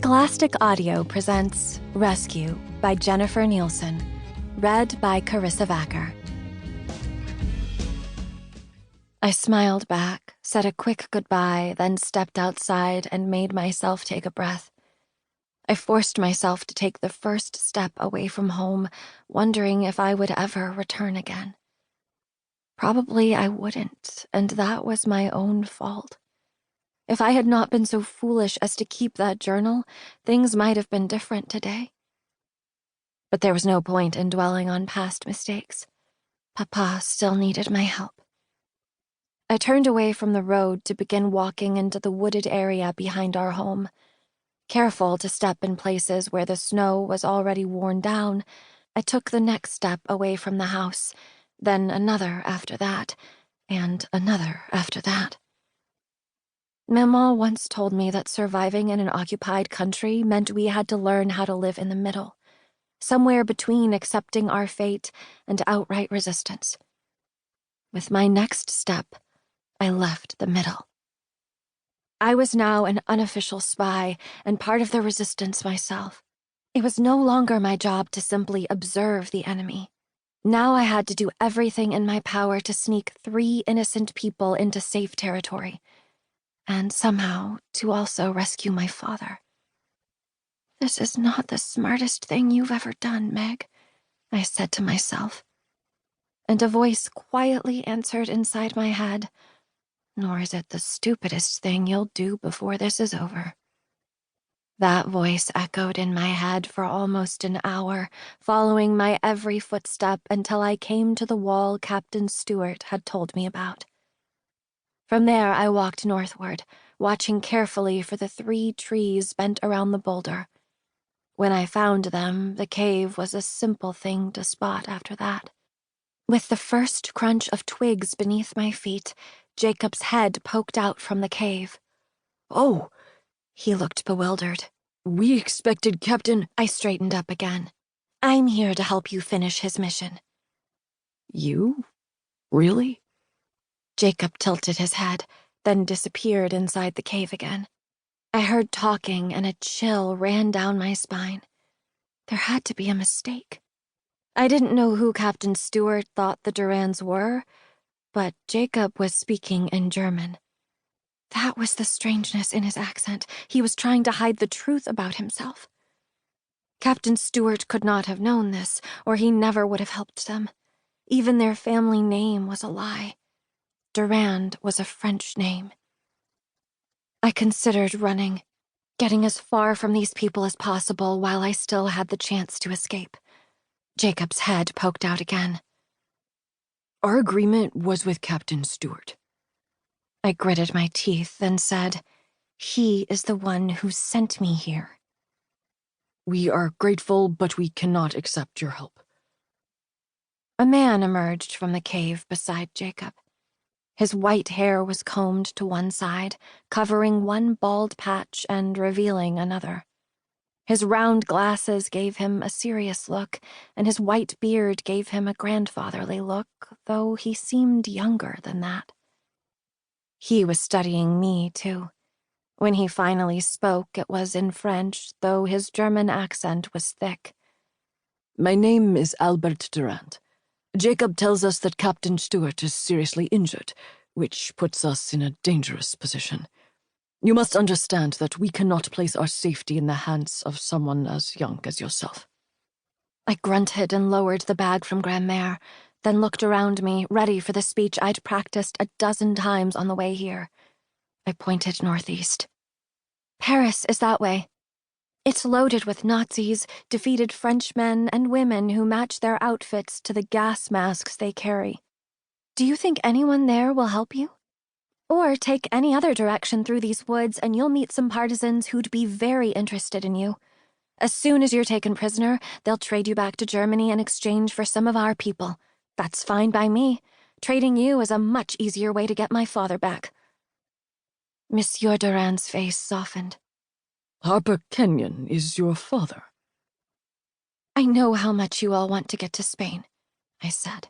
Scholastic Audio presents Rescue by Jennifer Nielsen, read by Karissa Vacker. I smiled back, said a quick goodbye, then stepped outside and made myself take a breath. I forced myself to take the first step away from home, wondering if I would ever return again. Probably I wouldn't, and that was my own fault. If I had not been so foolish as to keep that journal, things might have been different today. But there was no point in dwelling on past mistakes. Papa still needed my help. I turned away from the road to begin walking into the wooded area behind our home. Careful to step in places where the snow was already worn down, I took the next step away from the house, then another after that, and another after that. Mama once told me that surviving in an occupied country meant we had to learn how to live in the middle, somewhere between accepting our fate and outright resistance. With my next step, I left the middle. I was now an unofficial spy and part of the resistance myself. It was no longer my job to simply observe the enemy. Now I had to do everything in my power to sneak 3 innocent people into safe territory, and somehow to also rescue my father. "This is not the smartest thing you've ever done, Meg," I said to myself. And a voice quietly answered inside my head, "Nor is it the stupidest thing you'll do before this is over." That voice echoed in my head for almost an hour, following my every footstep until I came to the wall Captain Stewart had told me about. From there, I walked northward, watching carefully for the 3 trees bent around the boulder. When I found them, the cave was a simple thing to spot after that. With the first crunch of twigs beneath my feet, Jacob's head poked out from the cave. "Oh!" He looked bewildered. "We expected Captain—" I straightened up again. "I'm here to help you finish his mission." "You? Really?" Jacob tilted his head, then disappeared inside the cave again. I heard talking, and a chill ran down my spine. There had to be a mistake. I didn't know who Captain Stewart thought the Durans were, but Jacob was speaking in German. That was the strangeness in his accent. He was trying to hide the truth about himself. Captain Stewart could not have known this, or he never would have helped them. Even their family name was a lie. Durand was a French name. I considered running, getting as far from these people as possible while I still had the chance to escape. Jacob's head poked out again. "Our agreement was with Captain Stewart." I gritted my teeth and said, "He is the one who sent me here." "We are grateful, but we cannot accept your help." A man emerged from the cave beside Jacob. His white hair was combed to one side, covering one bald patch and revealing another. His round glasses gave him a serious look, and his white beard gave him a grandfatherly look, though he seemed younger than that. He was studying me, too. When he finally spoke, it was in French, though his German accent was thick. "My name is Albert Durand. Jacob tells us that Captain Stewart is seriously injured, which puts us in a dangerous position. You must understand that we cannot place our safety in the hands of someone as young as yourself." I grunted and lowered the bag from Grandmère, then looked around me, ready for the speech I'd practiced a dozen times on the way here. I pointed northeast. "Paris is that way. It's loaded with Nazis, defeated Frenchmen, and women who match their outfits to the gas masks they carry. Do you think anyone there will help you? Or take any other direction through these woods and you'll meet some partisans who'd be very interested in you. As soon as you're taken prisoner, they'll trade you back to Germany in exchange for some of our people. That's fine by me. Trading you is a much easier way to get my father back." Monsieur Durand's face softened. "Harper Kenyon is your father?" "I know how much you all want to get to Spain," I said.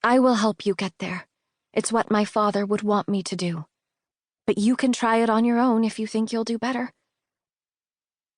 "I will help you get there. It's what my father would want me to do. But you can try it on your own if you think you'll do better.